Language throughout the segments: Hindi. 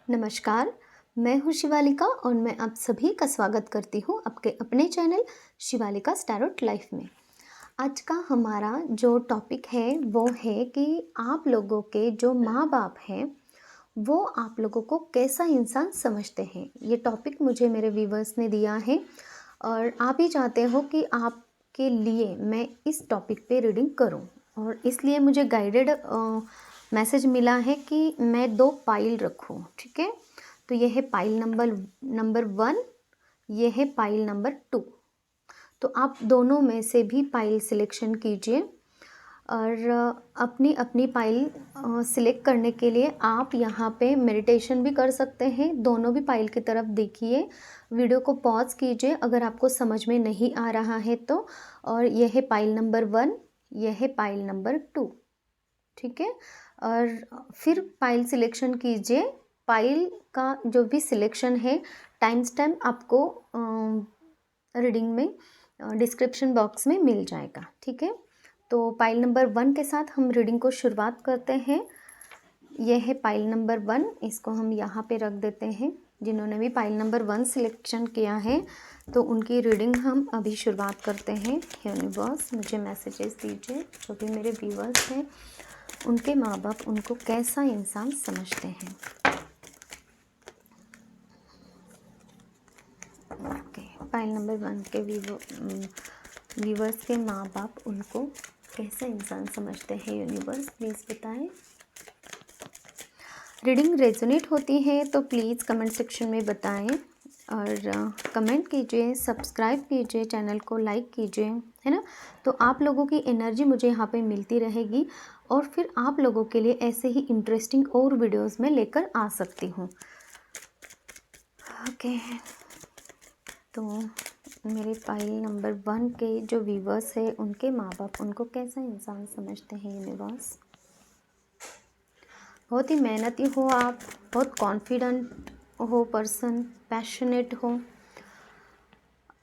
नमस्कार, मैं हूँ शिवालिका और मैं आप सभी का स्वागत करती हूँ आपके अपने चैनल शिवालिका टैरोट लाइफ में। आज का हमारा जो टॉपिक है वो है कि आप लोगों के जो माँ बाप हैं वो आप लोगों को कैसा इंसान समझते हैं। ये टॉपिक मुझे मेरे व्यूवर्स ने दिया है और आप ही चाहते हो कि आपके लिए मैं इस टॉपिक पे रीडिंग करूं, और इसलिए मुझे गाइडेड मैसेज मिला है कि मैं 2 पाइल रखूं। ठीक है, तो ये है पाइल नंबर 1, ये है पाइल नंबर 2। तो आप दोनों में से भी पाइल सिलेक्शन कीजिए और अपनी अपनी पाइल सिलेक्ट करने के लिए आप यहाँ पे मेडिटेशन भी कर सकते हैं। दोनों भी पाइल की तरफ देखिए, वीडियो को पॉज कीजिए अगर आपको समझ में नहीं आ रहा है तो। और यह है पाइल नंबर 1, यह है पाइल नंबर 2। ठीक है, और फिर पाइल सिलेक्शन कीजिए। पाइल का जो भी सिलेक्शन है टाइम स्टैम्प आपको रीडिंग में डिस्क्रिप्शन बॉक्स में मिल जाएगा। ठीक है, तो पाइल नंबर 1 के साथ हम रीडिंग को शुरुआत करते हैं। यह है पाइल नंबर 1, इसको हम यहाँ पे रख देते हैं। जिन्होंने भी पाइल नंबर 1 सिलेक्शन किया है तो उनकी रीडिंग हम अभी शुरुआत करते हैं। यूनिवर्स मुझे मैसेजेस दीजिए, जो भी मेरे व्यूवर्स हैं उनके माँ बाप उनको कैसा इंसान समझते हैं। ओके, पाइल नंबर 1 के व्यूवर्स के माँ बाप उनको कैसा इंसान समझते हैं। यूनिवर्स प्लीज़ बताएं। रीडिंग रेजोनेट होती है तो प्लीज़ कमेंट सेक्शन में बताएं और कमेंट कीजिए, सब्सक्राइब कीजिए, चैनल को लाइक कीजिए, है ना। तो आप लोगों की एनर्जी मुझे यहाँ पे मिलती रहेगी और फिर आप लोगों के लिए ऐसे ही इंटरेस्टिंग और वीडियोस में लेकर आ सकती हूँ। ओके, तो मेरे पाइल नंबर 1 के जो व्यूवर्स है उनके माँ बाप उनको कैसा इंसान समझते हैं। यूनिवर्स, बहुत ही मेहनती हो आप, बहुत कॉन्फिडेंट हो पर्सन, पैशनेट हो,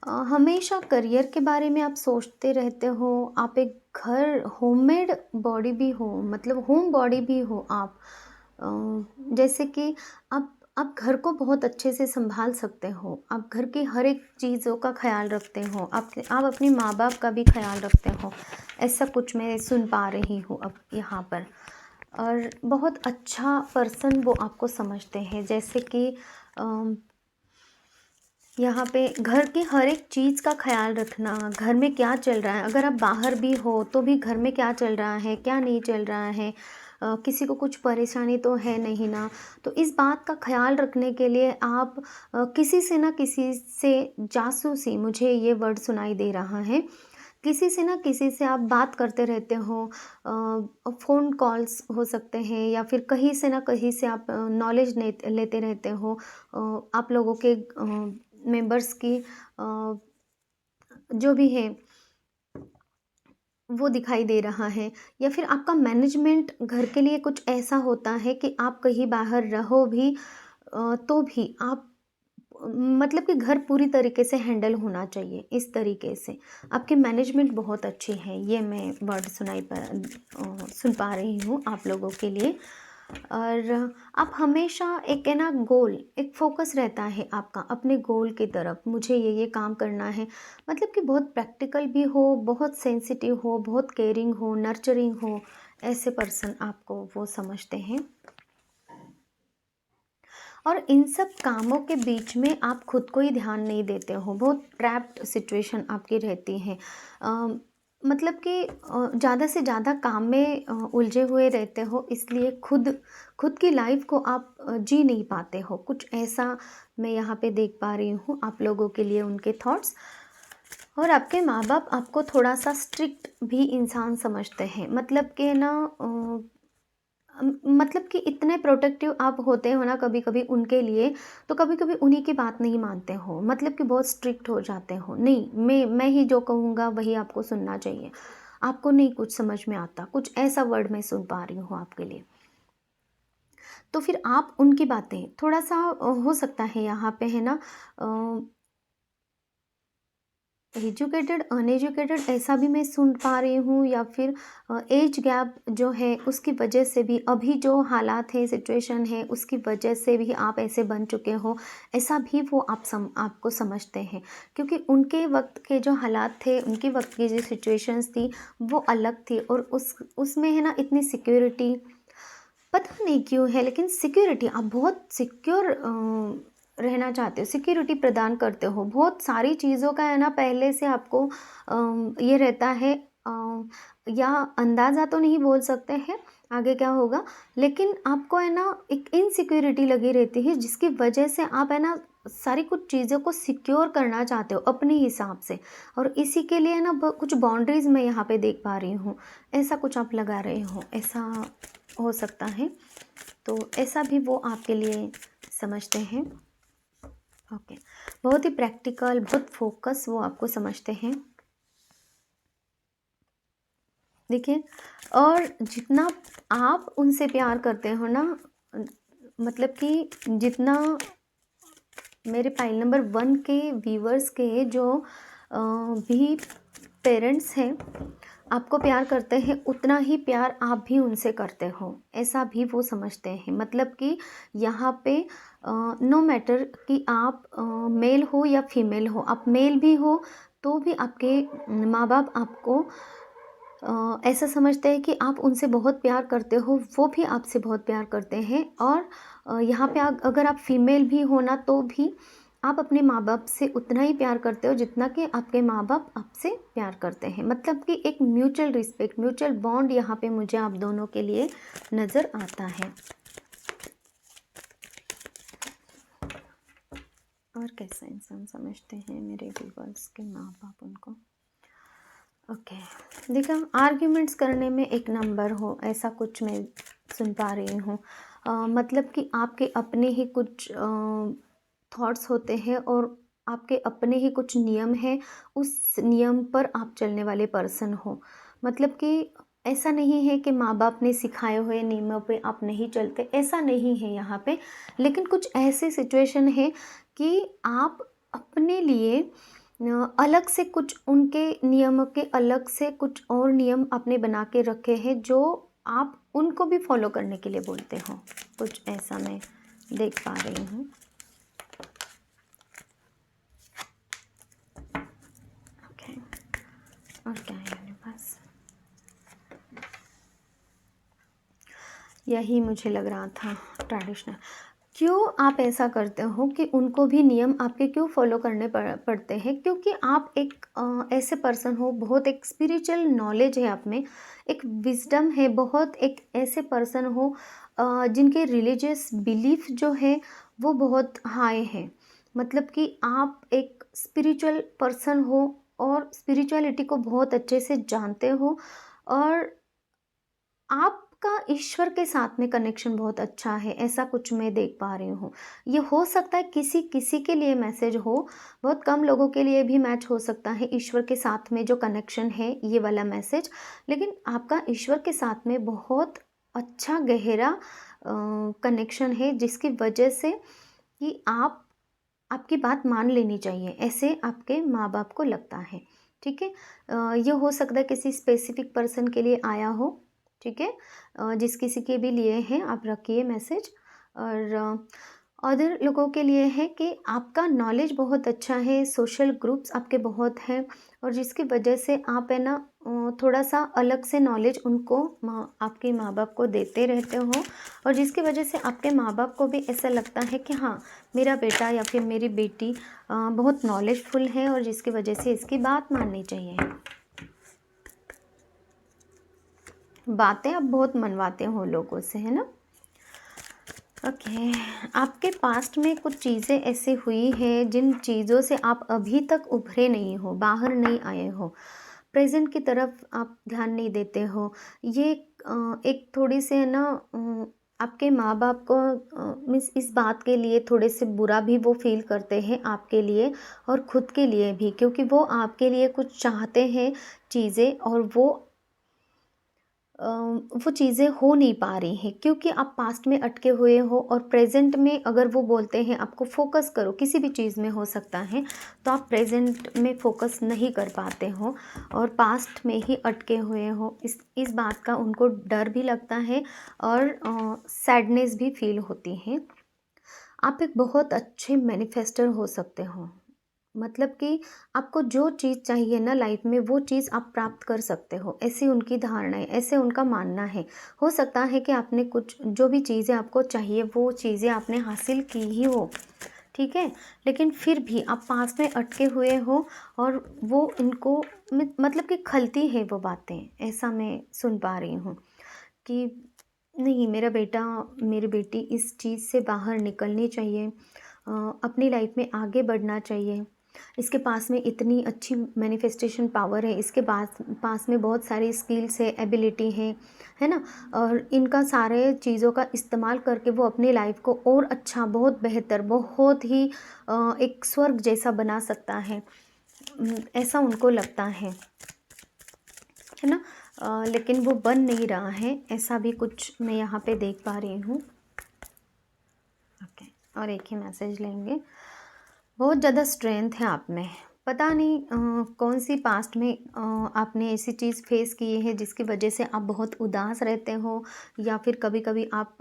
हमेशा करियर के बारे में आप सोचते रहते हो। आप एक घर होममेड बॉडी भी हो, मतलब होम बॉडी भी हो आप। जैसे कि आप घर को बहुत अच्छे से संभाल सकते हो, आप घर की हर एक चीज़ों का ख्याल रखते हो, आप अपने माँ बाप का भी ख्याल रखते हो। ऐसा कुछ मैं सुन पा रही हूँ अब यहाँ पर। और बहुत अच्छा पर्सन वो आपको समझते हैं। जैसे कि यहाँ पे घर की हर एक चीज़ का ख्याल रखना, घर में क्या चल रहा है, अगर आप बाहर भी हो तो भी घर में क्या चल रहा है, क्या नहीं चल रहा है, किसी को कुछ परेशानी तो है नहीं ना। तो इस बात का ख्याल रखने के लिए आप किसी से ना किसी से जासूसी, मुझे ये वर्ड सुनाई दे रहा है, किसी से ना किसी से आप बात करते रहते हो। फ़ोन कॉल्स हो सकते हैं या फिर कहीं से ना कहीं से आप नॉलेज लेते रहते हो। आप लोगों के मेंबर्स की जो भी है वो दिखाई दे रहा है। या फिर आपका मैनेजमेंट घर के लिए कुछ ऐसा होता है कि आप कहीं बाहर रहो भी तो भी आप, मतलब कि घर पूरी तरीके से हैंडल होना चाहिए। इस तरीके से आपकी मैनेजमेंट बहुत अच्छी है, ये मैं वर्ड सुन पा रही हूँ आप लोगों के लिए। और आप हमेशा एक है ना गोल, एक फोकस रहता है आपका अपने गोल की तरफ, मुझे ये काम करना है। मतलब कि बहुत प्रैक्टिकल भी हो, बहुत सेंसिटिव हो, बहुत केयरिंग हो, नर्चरिंग हो, ऐसे पर्सन आपको वो समझते हैं। और इन सब कामों के बीच में आप खुद को ही ध्यान नहीं देते हो, बहुत ट्रैप्ड सिचुएशन आपकी रहती है। मतलब कि ज़्यादा से ज़्यादा काम में उलझे हुए रहते हो, इसलिए खुद की लाइफ को आप जी नहीं पाते हो। कुछ ऐसा मैं यहाँ पे देख पा रही हूँ आप लोगों के लिए उनके थॉट्स। और आपके माँ बाप आपको थोड़ा सा स्ट्रिक्ट भी इंसान समझते हैं, मतलब कि ना मतलब कि इतने प्रोटेक्टिव आप होते हो ना कभी कभी उनके लिए, तो कभी कभी उन्हीं की बात नहीं मानते हो, मतलब कि बहुत स्ट्रिक्ट हो जाते हो। नहीं, मैं ही जो कहूँगा वही आपको सुनना चाहिए, आपको नहीं कुछ समझ में आता, कुछ ऐसा वर्ड मैं सुन पा रही हूँ आपके लिए। तो फिर आप उनकी बातें थोड़ा सा हो सकता है यहाँ पे है ना एजुकेटेड अनएजुकेटेड ऐसा भी मैं सुन पा रही हूँ, या फिर एज गैप जो है उसकी वजह से भी, अभी जो हालात है, सिचुएशन है, उसकी वजह से भी आप ऐसे बन चुके हो, ऐसा भी वो आपको समझते हैं। क्योंकि उनके वक्त के जो हालात थे, उनके वक्त की जो सिचुएशंस थी वो अलग थी, और उसमें है ना इतनी सिक्योरिटी, पता नहीं क्यों है, लेकिन सिक्योरिटी, आप बहुत सिक्योर रहना चाहते हो, सिक्योरिटी प्रदान करते हो, बहुत सारी चीज़ों का है ना पहले से आपको ये रहता है, या अंदाज़ा तो नहीं बोल सकते हैं आगे क्या होगा, लेकिन आपको है ना एक इनसिक्योरिटी लगी रहती है, जिसकी वजह से आप है ना सारी कुछ चीज़ों को सिक्योर करना चाहते हो अपने हिसाब से, और इसी के लिए ना कुछ बाउंड्रीज़ मैं यहाँ पे देख पा रही हूँ, ऐसा कुछ आप लगा रहे हो, ऐसा हो सकता है। तो ऐसा भी वो आपके लिए समझते हैं। ओके, बहुत ही प्रैक्टिकल, बहुत फोकस वो आपको समझते हैं। देखिए, और जितना आप उनसे प्यार करते हो ना, मतलब कि जितना मेरे पाइल नंबर 1 के व्यूवर्स के जो भी पेरेंट्स हैं आपको प्यार करते हैं, उतना ही प्यार आप भी उनसे करते हो, ऐसा भी वो समझते हैं। मतलब कि यहाँ पे नो मैटर कि आप मेल हो या फीमेल हो, आप मेल भी हो तो भी आपके माँ बाप आपको ऐसा समझते हैं कि आप उनसे बहुत प्यार करते हो, वो भी आपसे बहुत प्यार करते हैं। और यहाँ पे अगर आप फीमेल भी हो ना, तो भी आप अपने माँ बाप से उतना ही प्यार करते हो जितना कि आपके माँ बाप आपसे प्यार करते हैं। मतलब कि एक म्यूचुअल रिस्पेक्ट, म्यूचुअल बॉन्ड यहाँ पे मुझे आप दोनों के लिए नज़र आता है। और कैसा इंसान समझते हैं मेरे व्यूअर्स के माँ बाप उनको। ओके, देखा, आर्ग्यूमेंट्स करने में एक नंबर हो, ऐसा कुछ मैं सुन पा रही हूँ। मतलब कि आपके अपने ही कुछ थॉट्स होते हैं, और आपके अपने ही कुछ नियम हैं, उस नियम पर आप चलने वाले पर्सन हो। मतलब कि ऐसा नहीं है कि माँ बाप ने सिखाए हुए नियमों पे आप नहीं चलते, ऐसा नहीं है यहाँ पे। लेकिन कुछ ऐसे सिचुएशन है कि आप अपने लिए अलग से कुछ, उनके नियमों के अलग से कुछ और नियम आपने बना के रखे हैं, जो आप उनको भी फॉलो करने के लिए बोलते हो। कुछ ऐसा मैं देख पा रही हूँ। ओके, और क्या है मेरे पास, यही मुझे लग रहा था, ट्रेडिशनल। क्यों आप ऐसा करते हो कि उनको भी नियम आपके क्यों फॉलो करने पड़ते हैं? क्योंकि आप एक ऐसे पर्सन हो, बहुत एक स्पिरिचुअल नॉलेज है आप में, एक विजडम है, बहुत एक ऐसे पर्सन हो जिनके रिलीजियस बिलीफ जो है वो बहुत हाई है। मतलब कि आप एक स्पिरिचुअल पर्सन हो, और स्पिरिचुअलिटी को बहुत अच्छे से जानते हो, और आपका ईश्वर के साथ में कनेक्शन बहुत अच्छा है, ऐसा कुछ मैं देख पा रही हूँ। ये हो सकता है किसी किसी के लिए मैसेज हो, बहुत कम लोगों के लिए भी मैच हो सकता है ईश्वर के साथ में जो कनेक्शन है, ये वाला मैसेज। लेकिन आपका ईश्वर के साथ में बहुत अच्छा गहरा कनेक्शन है, जिसकी वजह से कि आपकी बात मान लेनी चाहिए, ऐसे आपके माँ बाप को लगता है। ठीक है, ये हो सकता है किसी स्पेसिफिक पर्सन के लिए आया हो। ठीक है, जिस किसी के भी लिए हैं आप रखिए मैसेज। और अदर लोगों के लिए है कि आपका नॉलेज बहुत अच्छा है, सोशल ग्रुप्स आपके बहुत हैं, और जिसकी वजह से आप है ना थोड़ा सा अलग से नॉलेज उनको आपके माँ बाप को देते रहते हो, और जिसकी वजह से आपके माँ बाप को भी ऐसा लगता है कि हाँ, मेरा बेटा या फिर मेरी बेटी बहुत नॉलेजफुल है, और जिसकी वजह से इसकी बात माननी चाहिए। बातें आप बहुत मनवाते हो लोगों से, है ना। ओके, आपके पास्ट में कुछ चीज़ें ऐसे हुई है जिन चीज़ों से आप अभी तक उभरे नहीं हो, बाहर नहीं आए हो, प्रेजेंट की तरफ आप ध्यान नहीं देते हो। ये एक थोड़ी से है ना आपके माँ बाप को मीन्स इस बात के लिए थोड़े से बुरा भी वो फील करते हैं आपके लिए और ख़ुद के लिए भी, क्योंकि वो आपके लिए कुछ चाहते हैं चीज़ें, और वो वो चीज़ें हो नहीं पा रही हैं क्योंकि आप पास्ट में अटके हुए हो और प्रेजेंट में अगर वो बोलते हैं आपको फोकस करो, किसी भी चीज़ में हो सकता है, तो आप प्रेजेंट में फोकस नहीं कर पाते हो और पास्ट में ही अटके हुए हो। इस बात का उनको डर भी लगता है और सैडनेस भी फील होती है। आप एक बहुत अच्छे मैनिफेस्टर हो सकते हो, मतलब कि आपको जो चीज़ चाहिए ना लाइफ में वो चीज़ आप प्राप्त कर सकते हो, ऐसी उनकी धारणा है, ऐसे उनका मानना है। हो सकता है कि आपने कुछ जो भी चीज़ें आपको चाहिए वो चीज़ें आपने हासिल की ही हो, ठीक है, लेकिन फिर भी आप पास में अटके हुए हो और वो इनको मतलब कि खलती है वो बातें, ऐसा मैं सुन पा रही हूँ कि नहीं, मेरा बेटा मेरी बेटी इस चीज़ से बाहर निकलनी चाहिए, अपनी लाइफ में आगे बढ़ना चाहिए। इसके पास में इतनी अच्छी मैनिफेस्टेशन पावर है, इसके पास पास में बहुत सारी स्किल्स है, एबिलिटी है ना? और इनका सारे चीज़ों का इस्तेमाल करके वो अपनी लाइफ को और अच्छा, बहुत बेहतर, बहुत ही एक स्वर्ग जैसा बना सकता है। ऐसा उनको लगता है ना? लेकिन वो बन नहीं रहा है, ऐसा भी कुछ मैं यहाँ पे देख पा रही हूँ। ओके, और एक ही मैसेज लेंगे। बहुत ज़्यादा स्ट्रेंथ है आप में, पता नहीं कौन सी पास्ट में आपने ऐसी चीज़ फेस की है जिसकी वजह से आप बहुत उदास रहते हो, या फिर कभी कभी आप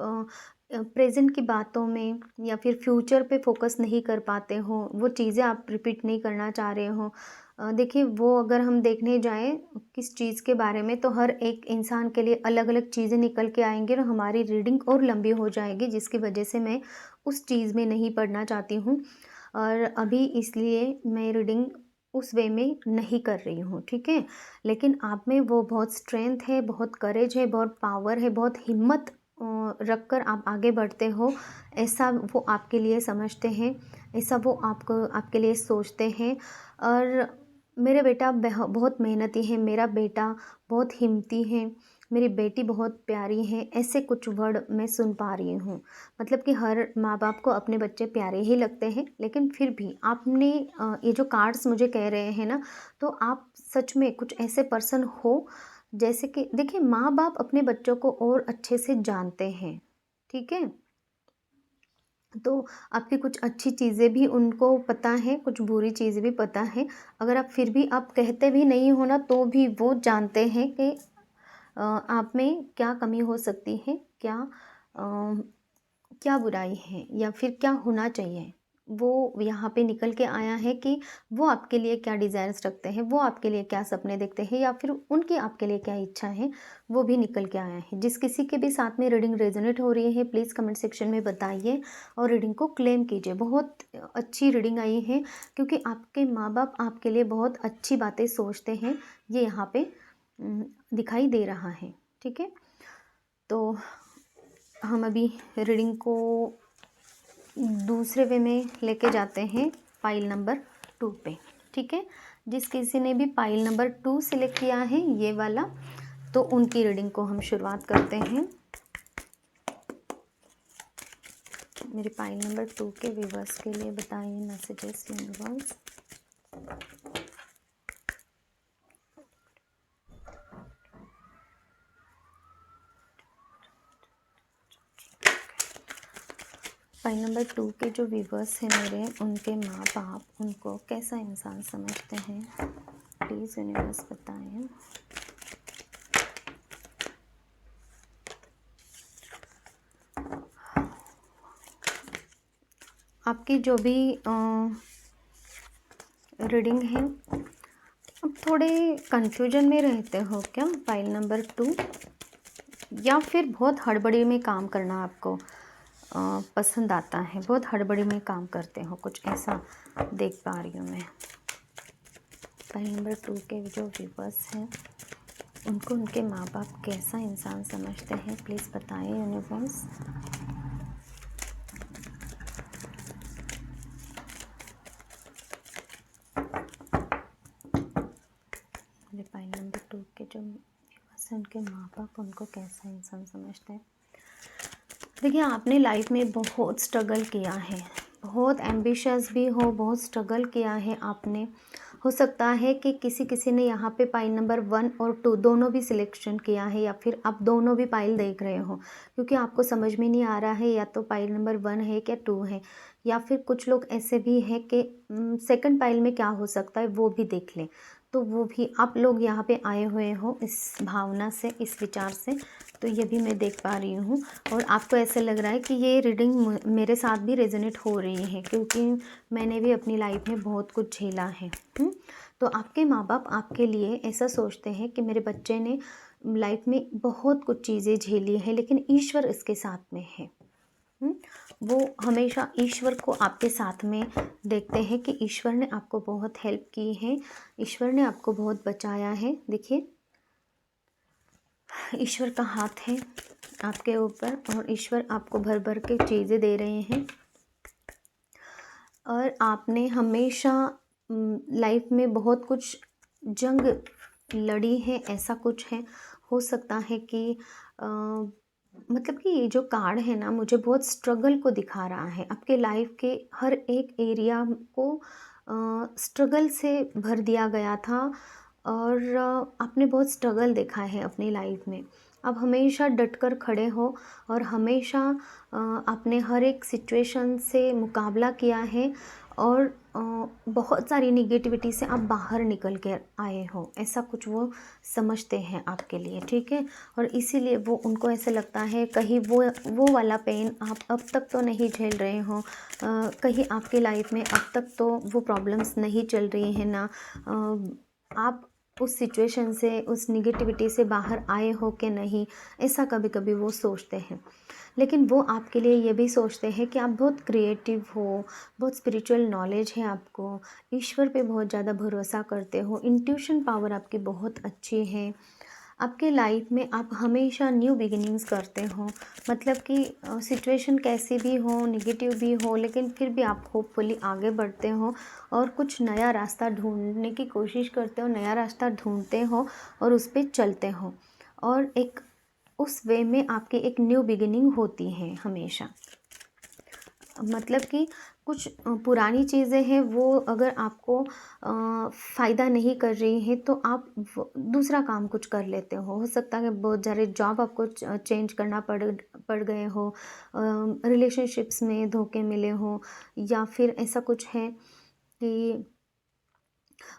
प्रेजेंट की बातों में या फिर फ्यूचर पे फोकस नहीं कर पाते हो, वो चीज़ें आप रिपीट नहीं करना चाह रहे हो। देखिए, वो अगर हम देखने जाएं किस चीज़ के बारे में, तो हर एक इंसान के लिए अलग अलग चीज़ें निकल के आएंगे और हमारी रीडिंग और लंबी हो जाएगी, जिसकी वजह से मैं उस चीज़ में नहीं पढ़ना चाहती हूँ और अभी इसलिए मैं रीडिंग उस वे में नहीं कर रही हूँ, ठीक है। लेकिन आप में वो बहुत स्ट्रेंथ है, बहुत करेज है, बहुत पावर है, बहुत हिम्मत रख कर आप आगे बढ़ते हो, ऐसा वो आपके लिए समझते हैं, ऐसा वो आपको आपके लिए सोचते हैं। और मेरे बेटा बहुत मेहनती है, मेरा बेटा बहुत हिम्मती है, मेरी बेटी बहुत प्यारी है, ऐसे कुछ वर्ड मैं सुन पा रही हूँ। मतलब कि हर माँ बाप को अपने बच्चे प्यारे ही लगते हैं, लेकिन फिर भी आपने ये जो कार्ड्स मुझे कह रहे हैं ना, तो आप सच में कुछ ऐसे पर्सन हो, जैसे कि देखिए, माँ बाप अपने बच्चों को और अच्छे से जानते हैं, ठीक है। तो आपकी कुछ अच्छी चीज़ें भी उनको पता है, कुछ बुरी चीज़ें भी पता है। अगर आप फिर भी आप कहते भी नहीं हो ना, तो भी वो जानते हैं कि आप में क्या कमी हो सकती है, क्या बुराई है या फिर क्या होना चाहिए। वो यहाँ पे निकल के आया है कि वो आपके लिए क्या डिज़ायर्स रखते हैं, वो आपके लिए क्या सपने देखते हैं, या फिर उनकी आपके लिए क्या इच्छा है, वो भी निकल के आया है। जिस किसी के भी साथ में रीडिंग रेजोनेट हो रही है, प्लीज़ कमेंट सेक्शन में बताइए और रीडिंग को क्लेम कीजिए। बहुत अच्छी रीडिंग आई है, क्योंकि आपके माँ बाप आपके लिए बहुत अच्छी बातें सोचते हैं, ये यहाँ पे दिखाई दे रहा है, ठीक है। तो हम अभी रीडिंग को दूसरे वे में लेके जाते हैं, पाइल नंबर 2 पे, ठीक है। जिस किसी ने भी पाइल नंबर 2 सिलेक्ट किया है, ये वाला, तो उनकी रीडिंग को हम शुरुआत करते हैं। मेरे पाइल नंबर 2 के व्यूअर्स के लिए बताइए मैसेजेस यूनिवर्स। पाइल नंबर 2 के जो व्यूअर्स हैं मेरे, उनके माँ बाप उनको कैसा इंसान समझते हैं, प्लीज़ यूनिवर्स बताएं। आपकी जो भी रीडिंग है, अब थोड़े कंफ्यूजन में रहते हो क्या, फाइल नंबर 2, या फिर बहुत हड़बड़ी में काम करना आपको पसंद आता है, बहुत हड़बड़ी में काम करते हो, कुछ ऐसा देख पा रही हूँ मैं। फाइल नंबर 2 के जो व्यूवर्स हैं, उनको उनके माँ बाप कैसा इंसान समझते हैं, प्लीज़ बताएं यूनिवर्स। फाइल नंबर 2 के जो व्यूवर्स हैं, उनके माँ बाप उनको कैसा इंसान समझते हैं। देखिए, आपने लाइफ में बहुत स्ट्रगल किया है, बहुत एम्बिशियस भी हो, बहुत स्ट्रगल किया है आपने। हो सकता है कि किसी किसी ने यहाँ पे पाइल नंबर 1 और 2 दोनों भी सिलेक्शन किया है, या फिर आप दोनों भी पाइल देख रहे हो, क्योंकि आपको समझ में नहीं आ रहा है या तो पाइल नंबर 1 है क्या 2 है। या फिर कुछ लोग ऐसे भी हैं कि सेकंड पाइल में क्या हो सकता है वो भी देख लें, तो वो भी आप लोग यहाँ पे आए हुए हो इस भावना से, इस विचार से, तो ये भी मैं देख पा रही हूँ। और आपको ऐसे लग रहा है कि ये रीडिंग मेरे साथ भी रेजोनेट हो रही है, क्योंकि मैंने भी अपनी लाइफ में बहुत कुछ झेला है। तो आपके माँ बाप आपके लिए ऐसा सोचते हैं कि मेरे बच्चे ने लाइफ में बहुत कुछ चीज़ें झेली है, लेकिन ईश्वर इसके साथ में है। वो हमेशा ईश्वर को आपके साथ में देखते हैं कि ईश्वर ने आपको बहुत हेल्प की है, ईश्वर ने आपको बहुत बचाया है। देखिए, ईश्वर का हाथ है आपके ऊपर, और ईश्वर आपको भर भर के चीज़ें दे रहे हैं। और आपने हमेशा लाइफ में बहुत कुछ जंग लड़ी है, ऐसा कुछ है। हो सकता है कि मतलब कि ये जो कार्ड है ना, मुझे बहुत स्ट्रगल को दिखा रहा है। आपके लाइफ के हर एक एरिया को स्ट्रगल से भर दिया गया था, और आपने बहुत स्ट्रगल देखा है अपनी लाइफ में। आप हमेशा डटकर खड़े हो, और हमेशा आपने हर एक सिचुएशन से मुकाबला किया है, और बहुत सारी निगेटिविटी से आप बाहर निकल कर आए हो, ऐसा कुछ वो समझते हैं आपके लिए, ठीक है। और इसीलिए वो, उनको ऐसे लगता है कहीं वो वाला पेन आप अब तक तो नहीं झेल रहे हो, कहीं आपकी लाइफ में अब तक तो वो प्रॉब्लम्स नहीं चल रही है ना, आप उस सिचुएशन से, उस निगेटिविटी से बाहर आए हो कि नहीं, ऐसा कभी कभी वो सोचते हैं। लेकिन वो आपके लिए ये भी सोचते हैं कि आप बहुत क्रिएटिव हो, बहुत स्पिरिचुअल नॉलेज है आपको, ईश्वर पे बहुत ज़्यादा भरोसा करते हो, इंट्यूशन पावर आपकी बहुत अच्छी है। आपके लाइफ में आप हमेशा न्यू बिगिनिंग्स करते हो, मतलब कि सिचुएशन कैसी भी हो, नेगेटिव भी हो, लेकिन फिर भी आप होपफुली आगे बढ़ते हो और कुछ नया रास्ता ढूंढने की कोशिश करते हो, नया रास्ता ढूंढते हो और उस पर चलते हो, और एक उस वे में आपकी एक न्यू बिगिनिंग होती है हमेशा। मतलब कि कुछ पुरानी चीज़ें हैं, वो अगर आपको फ़ायदा नहीं कर रही हैं, तो आप दूसरा काम कुछ कर लेते हो सकता है बहुत सारे जॉब आपको चेंज करना पड़ गए हो, रिलेशनशिप्स में धोखे मिले हो, या फिर ऐसा कुछ है कि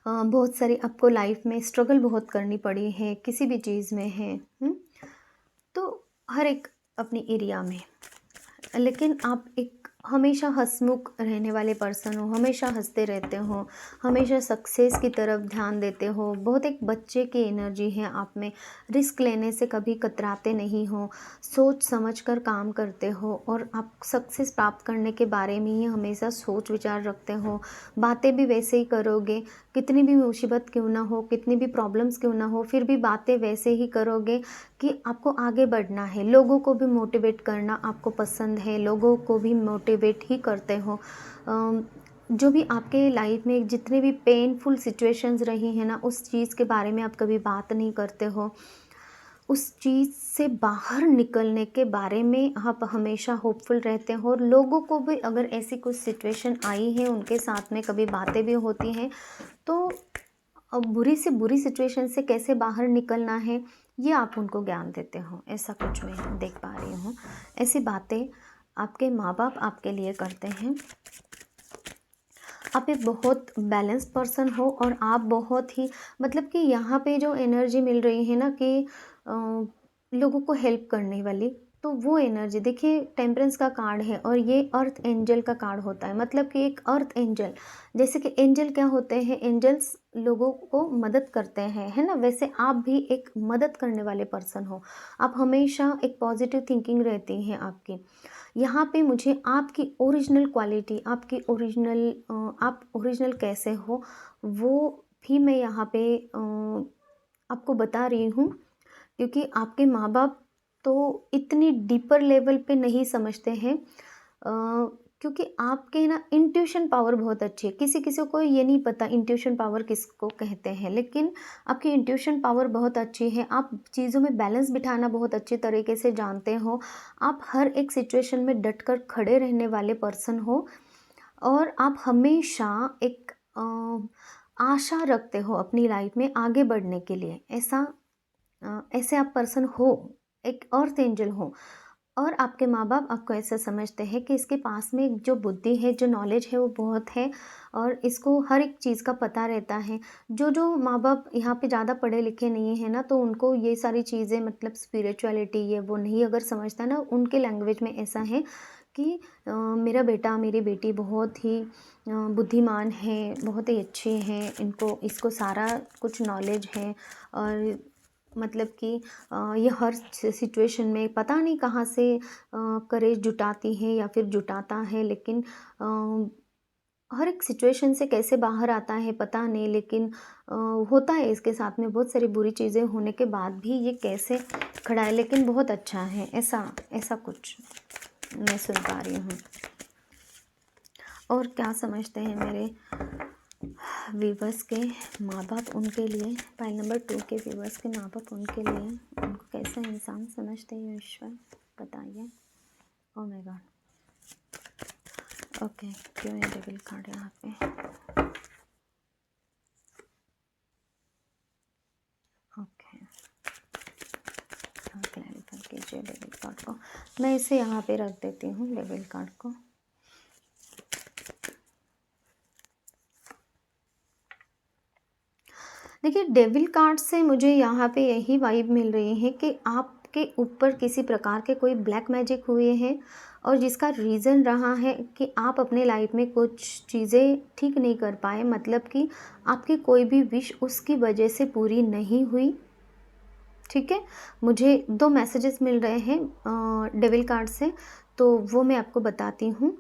बहुत सारी आपको लाइफ में स्ट्रगल बहुत करनी पड़ी है, किसी भी चीज़ में है। तो हर एक अपनी एरिया में, लेकिन आप एक हमेशा हंसमुख रहने वाले पर्सन हो, हमेशा हंसते रहते हो, हमेशा सक्सेस की तरफ ध्यान देते हो, बहुत एक बच्चे की एनर्जी है आप में, रिस्क लेने से कभी कतराते नहीं हो, सोच समझ कर काम करते हो, और आप सक्सेस प्राप्त करने के बारे में ही हमेशा सोच विचार रखते हो, बातें भी वैसे ही करोगे, कितनी भी मुसीबत क्यों ना हो, कितनी भी प्रॉब्लम्स क्यों ना हो, फिर भी बातें वैसे ही करोगे कि आपको आगे बढ़ना है। लोगों को भी मोटिवेट करना आपको पसंद है, लोगों को भी मोटिवेट ही करते हो। जो भी आपके लाइफ में जितने भी पेनफुल सिचुएशंस रही हैं ना, उस चीज़ के बारे में आप कभी बात नहीं करते हो, उस चीज़ से बाहर निकलने के बारे में आप हमेशा होपफुल रहते हो, और लोगों को भी अगर ऐसी कुछ सिचुएशन आई है, उनके साथ में कभी बातें भी होती हैं, तो अब बुरी से बुरी सिचुएशन से कैसे बाहर निकलना है, ये आप उनको ज्ञान देते हो, ऐसा कुछ मैं देख पा रही हूँ। ऐसी बातें आपके माँ बाप आपके लिए करते हैं। आप एक बहुत बैलेंस पर्सन हो, और आप बहुत ही, मतलब कि यहाँ पे जो एनर्जी मिल रही है ना कि लोगों को हेल्प करने वाली, तो वो एनर्जी देखिए, टेम्परेंस का कार्ड है, और ये अर्थ एंजल का कार्ड होता है। मतलब कि एक अर्थ एंजल, जैसे कि एंजल क्या होते हैं, एंजल्स लोगों को मदद करते हैं, है ना, वैसे आप भी एक मदद करने वाले पर्सन हो। आप हमेशा एक पॉजिटिव थिंकिंग रहती है आपकी। यहाँ पे मुझे आपकी ओरिजिनल क्वालिटी, आपकी ओरिजिनल आप ओरिजिनल कैसे हो, वो भी मैं यहाँ पे आपको बता रही हूँ, क्योंकि आपके माँ बाप तो इतनी डीपर लेवल पे नहीं समझते हैं, क्योंकि आपके ना इंट्यूशन पावर बहुत अच्छी है। किसी किसी को ये नहीं पता इंट्यूशन पावर किसको कहते हैं, लेकिन आपकी इंट्यूशन पावर बहुत अच्छी है। आप चीज़ों में बैलेंस बिठाना बहुत अच्छे तरीके से जानते हो। आप हर एक सिचुएशन में डटकर खड़े रहने वाले पर्सन हो, और आप हमेशा एक आशा रखते हो अपनी लाइफ में आगे बढ़ने के लिए, ऐसे आप पर्सन हो, एक अर्थ एंजल हो, और आपके माँ बाप आपको ऐसा समझते हैं कि इसके पास में जो बुद्धि है, जो नॉलेज है वो बहुत है और इसको हर एक चीज़ का पता रहता है। जो माँ बाप यहाँ पे ज़्यादा पढ़े लिखे नहीं हैं ना, तो उनको ये सारी चीज़ें मतलब स्पिरिचुअलिटी ये वो नहीं अगर समझता ना, उनके लैंग्वेज में ऐसा है कि मेरा बेटा मेरी बेटी बहुत ही बुद्धिमान है, बहुत ही अच्छे हैं, इनको इसको सारा कुछ नॉलेज है और मतलब कि ये हर सिचुएशन में पता नहीं कहाँ से करेज जुटाती है या फिर जुटाता है, लेकिन हर एक सिचुएशन से कैसे बाहर आता है पता नहीं, लेकिन होता है इसके साथ में बहुत सारी बुरी चीज़ें होने के बाद भी ये कैसे खड़ा है, लेकिन बहुत अच्छा है, ऐसा ऐसा कुछ मैं सुन पा रही हूँ। और क्या समझते हैं मेरे व्यूवर्स के माँ बाप उनके लिए, पाइल नंबर 2 के व्यूवर्स के माँ बाप उनके लिए, उनको कैसा इंसान समझते हैं ईश्वर, बताइए। ओह माय गॉड, ओके, क्यों है डेविल कार्ड यहाँ पे? ओके, क्लैरिफाई कीजिए डेविल कार्ड को। मैं इसे यहाँ पे रख देती हूँ डेविल कार्ड को। देखिए, डेविल कार्ड से मुझे यहाँ पे यही वाइब मिल रही है कि आपके ऊपर किसी प्रकार के कोई ब्लैक मैजिक हुए हैं और जिसका रीज़न रहा है कि आप अपने लाइफ में कुछ चीज़ें ठीक नहीं कर पाए, मतलब कि आपकी कोई भी विश उसकी वजह से पूरी नहीं हुई। ठीक है, मुझे 2 मैसेजेस मिल रहे हैं डेविल कार्ड से, तो वो मैं आपको बताती हूँ।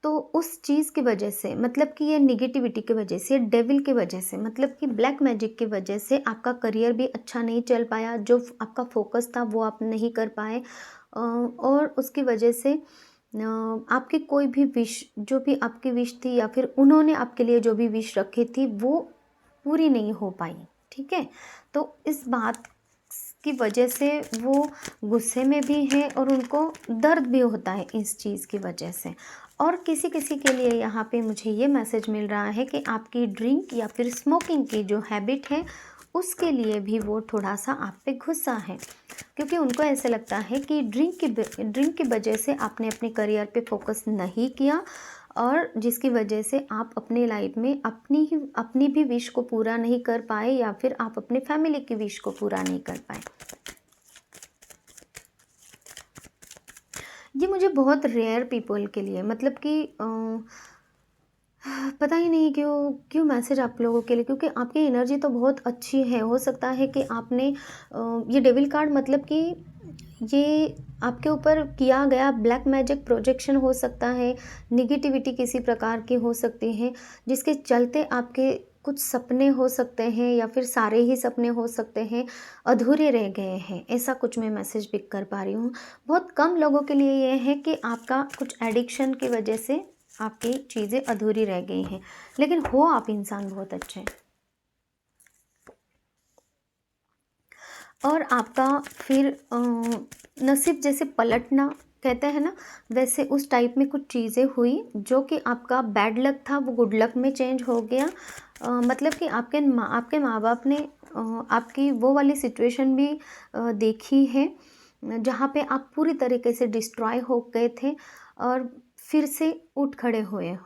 तो उस चीज़ की वजह से, मतलब कि ये नेगेटिविटी की वजह से, डेविल की वजह से, मतलब कि ब्लैक मैजिक की वजह से आपका करियर भी अच्छा नहीं चल पाया, जो आपका फोकस था वो आप नहीं कर पाए और उसकी वजह से आपकी कोई भी विश, जो भी आपकी विश थी या फिर उन्होंने आपके लिए जो भी विश रखी थी वो पूरी नहीं हो पाई। ठीक है, तो इस बात की वजह से वो गुस्से में भी हैं और उनको दर्द भी होता है इस चीज़ की वजह से। और किसी किसी के लिए यहाँ पे मुझे ये मैसेज मिल रहा है कि आपकी ड्रिंक या फिर स्मोकिंग की जो हैबिट है उसके लिए भी वो थोड़ा सा आप पे गुस्सा है, क्योंकि उनको ऐसे लगता है कि ड्रिंक की वजह से आपने अपने करियर पे फोकस नहीं किया और जिसकी वजह से आप अपने लाइफ में अपनी भी विश को पूरा नहीं कर पाए या फिर आप अपने फैमिली की विश को पूरा नहीं कर पाए। ये मुझे बहुत रेयर पीपल के लिए, मतलब कि पता ही नहीं क्यों क्यों मैसेज आप लोगों के लिए, क्योंकि आपकी एनर्जी तो बहुत अच्छी है। हो सकता है कि आपने ये डेविल कार्ड, मतलब कि ये आपके ऊपर किया गया ब्लैक मैजिक प्रोजेक्शन हो सकता है, निगेटिविटी किसी प्रकार की हो सकती है, जिसके चलते आपके कुछ सपने हो सकते हैं या फिर सारे ही सपने हो सकते हैं अधूरे रह गए हैं, ऐसा कुछ मैं मैसेज पिक कर पा रही हूँ। बहुत कम लोगों के लिए ये है कि आपका कुछ एडिक्शन की वजह से आपकी चीज़ें अधूरी रह गई हैं, लेकिन हो आप इंसान बहुत अच्छे। और आपका फिर नसीब जैसे पलटना कहते हैं ना, वैसे उस टाइप में कुछ चीज़ें हुई जो कि आपका बैड लक था वो गुड लक में चेंज हो गया। मतलब कि आपके माँ बाप ने आपकी वो वाली सिचुएशन भी देखी है जहाँ पे आप पूरी तरीके से डिस्ट्रॉय हो गए थे और फिर से उठ खड़े हुए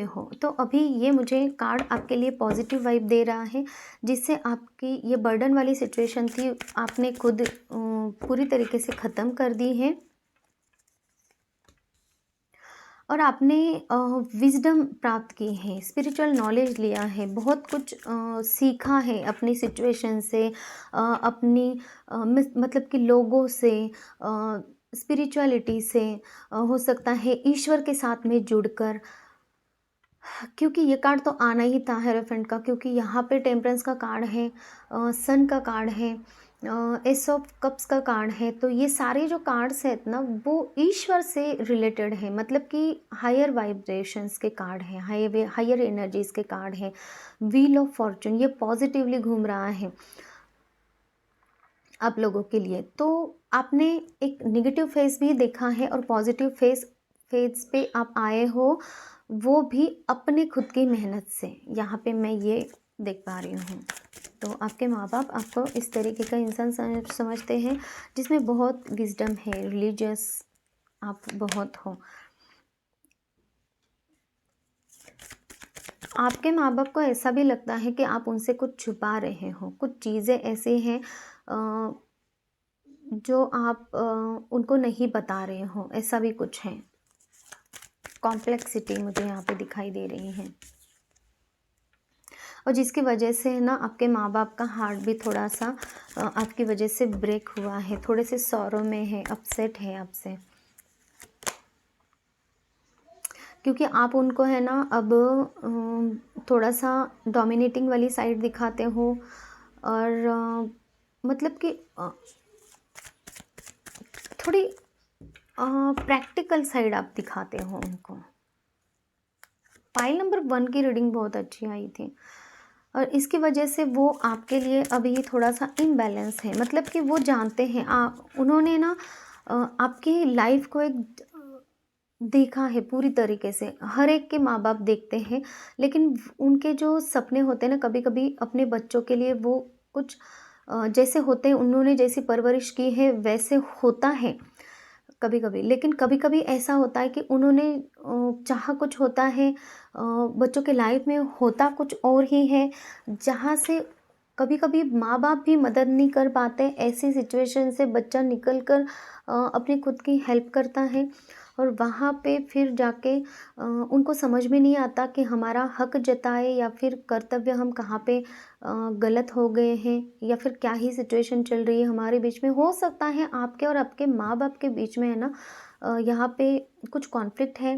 हो। तो अभी ये मुझे कार्ड आपके लिए पॉजिटिव वाइब दे रहा है, जिससे आपकी ये बर्डन वाली सिचुएशन थी आपने खुद पूरी तरीके से ख़त्म कर दी है और आपने विज़डम प्राप्त की है, स्पिरिचुअल नॉलेज लिया है, बहुत कुछ सीखा है अपनी सिचुएशन से, अपनी मतलब कि लोगों से, स्पिरिचुअलिटी से, हो सकता है ईश्वर के साथ में जुड़कर, क्योंकि ये कार्ड तो आना ही था हेरोफेंट का, क्योंकि यहाँ पे टेम्परेंस का कार्ड है, सन का कार्ड है, एस ऑफ कप्स का कार्ड है, तो ये सारे जो कार्ड्स हैं ना वो ईश्वर से रिलेटेड है, मतलब कि हायर वाइब्रेशंस के कार्ड हैं, हायर एनर्जीज के कार्ड हैं। व्हील ऑफ फॉर्चून ये पॉजिटिवली घूम रहा है आप लोगों के लिए। तो आपने एक नेगेटिव फेस भी देखा है और पॉजिटिव फेस पे आप आए हो, वो भी अपने खुद की मेहनत से, यहाँ पे मैं ये देख पा रही हूँ। तो आपके माँ बाप आपको इस तरीके का इंसान समझते हैं जिसमें बहुत विजडम है, रिलीजियस आप बहुत हो। आपके माँ बाप को ऐसा भी लगता है कि आप उनसे कुछ छुपा रहे हो, कुछ चीज़ें ऐसी हैं जो आप उनको नहीं बता रहे हो, ऐसा भी कुछ है। कॉम्प्लेक्सिटी मुझे यहाँ पे दिखाई दे रही है, और जिसकी वजह से ना आपके माँ बाप का हार्ट भी थोड़ा सा आपकी वजह से ब्रेक हुआ है, थोड़े से सौरों में है, अपसेट है आपसे, क्योंकि आप उनको है ना अब थोड़ा सा डोमिनेटिंग वाली साइड दिखाते हो, और मतलब कि थोड़ी प्रैक्टिकल साइड आप दिखाते हो उनको। पाइल नंबर 1 की रीडिंग बहुत अच्छी आई थी, और इसकी वजह से वो आपके लिए अभी थोड़ा सा इम्बैलेंस है। मतलब कि वो जानते हैं उन्होंने ना आपकी लाइफ को एक देखा है पूरी तरीके से। हर एक के माँ बाप देखते हैं, लेकिन उनके जो सपने होते हैं ना, कभी कभी अपने बच्चों के लिए वो कुछ जैसे होते हैं, उन्होंने जैसी परवरिश की है वैसे होता है कभी कभी। लेकिन कभी कभी ऐसा होता है कि उन्होंने चाहा कुछ होता है, बच्चों के लाइफ में होता कुछ और ही है, जहाँ से कभी कभी माँ बाप भी मदद नहीं कर पाते। ऐसी सिचुएशन से बच्चा निकल कर अपनी खुद की हेल्प करता है, और वहाँ पे फिर जाके उनको समझ में नहीं आता कि हमारा हक जताए या फिर कर्तव्य, हम कहाँ पे गलत हो गए हैं, या फिर क्या ही सिचुएशन चल रही है हमारे बीच में। हो सकता है आपके और आपके माँ बाप के बीच में है ना यहाँ पे कुछ कॉन्फ्लिक्ट है,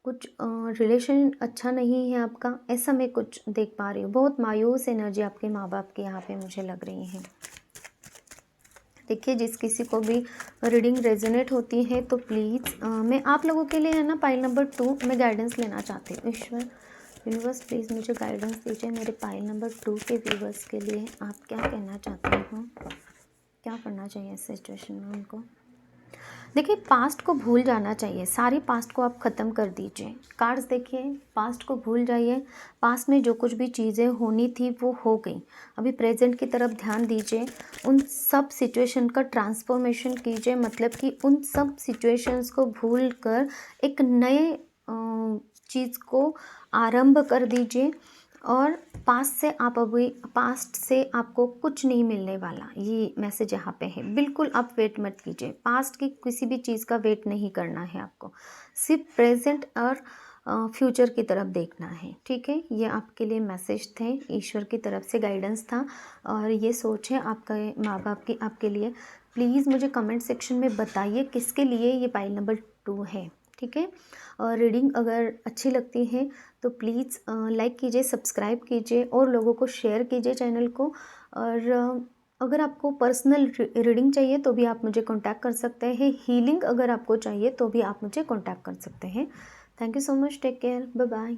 कुछ रिलेशन अच्छा नहीं है आपका, ऐसा मैं कुछ देख पा रही हूँ। बहुत मायूस एनर्जी आपके माँ बाप की यहाँ पे मुझे लग रही है। देखिए, जिस किसी को भी रीडिंग रेजोनेट होती है तो प्लीज़ मैं आप लोगों के लिए है ना पाइल नंबर 2 में गाइडेंस लेना चाहती हूँ। ईश्वर, यूनिवर्स, प्लीज़ मुझे गाइडेंस दीजिए मेरे पाइल नंबर 2 के व्यूवर्स के लिए। आप क्या कहना चाहते हो, क्या करना चाहिए इस सिचुएशन में उनको? देखिए, पास्ट को भूल जाना चाहिए, सारी पास्ट को आप ख़त्म कर दीजिए। कार्ड्स देखिए, पास्ट को भूल जाइए। पास्ट में जो कुछ भी चीज़ें होनी थी वो हो गई। अभी प्रेजेंट की तरफ ध्यान दीजिए, उन सब सिचुएशन का ट्रांसफॉर्मेशन कीजिए। मतलब कि उन सब सिचुएशंस को भूल कर एक नए चीज़ को आरंभ कर दीजिए। और पास्ट से आपको कुछ नहीं मिलने वाला, ये मैसेज यहाँ पे है। बिल्कुल आप वेट मत कीजिए, पास्ट की किसी भी चीज़ का वेट नहीं करना है आपको, सिर्फ प्रेजेंट और फ्यूचर की तरफ देखना है। ठीक है, ये आपके लिए मैसेज थे, ईश्वर की तरफ से गाइडेंस था, और ये सोच है आपका माँ बाप की आपके लिए। प्लीज़ मुझे कमेंट सेक्शन में बताइए किसके लिए ये पाइल नंबर 2 है। ठीक है, और रीडिंग अगर अच्छी लगती है तो प्लीज़ लाइक कीजिए, सब्सक्राइब कीजिए, और लोगों को शेयर कीजिए चैनल को। और अगर आपको पर्सनल रीडिंग चाहिए तो भी आप मुझे कांटेक्ट कर सकते हैं। हीलिंग अगर आपको चाहिए तो भी आप मुझे कांटेक्ट कर सकते हैं। Thank you so much, take care, bye bye.